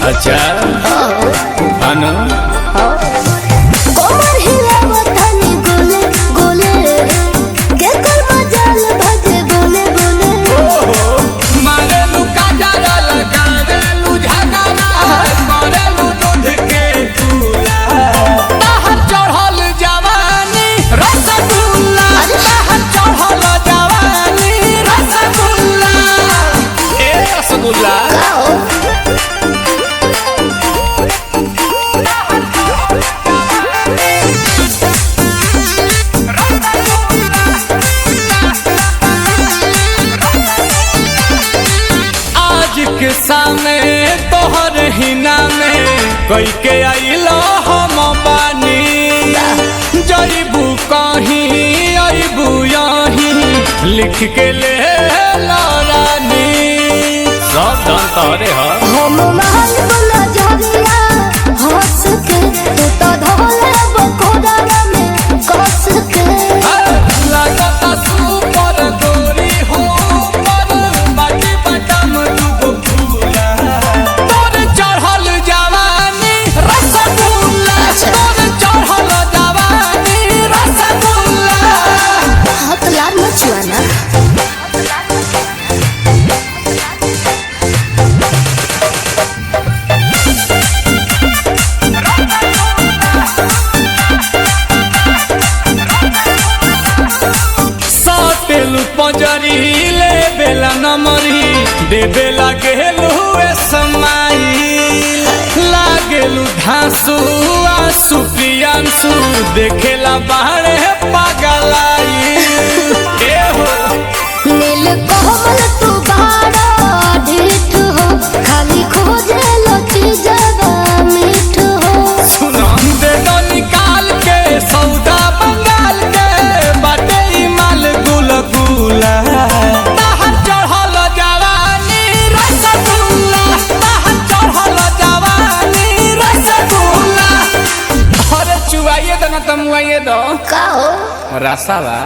अच्छा अनु कोमर हिलावत हनी गोले गोले के कर मजाल भजे बोले बोले मारे लू काजरा लगावे लू झगड़ा मारे लू दूध के चूल्हा बाहर चढ़ल जवानी रसगुल्ला बाहर चढ़ल जवानी रसगुल्ला ए रसगुल्ला के सामने तोहर हिना में कई के आइलो हम बानी जईबू कहीं अबू यहीं लिख के ले रानी सब धन तोरे हम महल बना जरिया हंस के तू तो धोले बकोड़ा में कस के लगता सुपर गोरी हो पर बाटी बटम डूबो फूला तोर चढ़ल जवानी रसगुल्ला तोर चढ़ल जवानी रसगुल्ला हाथ लाल मचुआना पंजरी ले बेला नमरी दे बेला गेलू समाई लागेलू धांसू आंसू प्रियांशु देखेला बाहरे पागलाई ए हो नील कोमल तू बाड़ा ढीठ हो खाली खोजे लो चीज़ा मीठ हो सुना दे दो निकाल के सौदा बंगाल के बाटे माल गुल गुला बाहर चढ़ल जवानी रसगुल्ला बाहर चढ़ल जवानी रसगुल्ला अरे चुवाइए दो ना तमुआइए दो का हो रसावा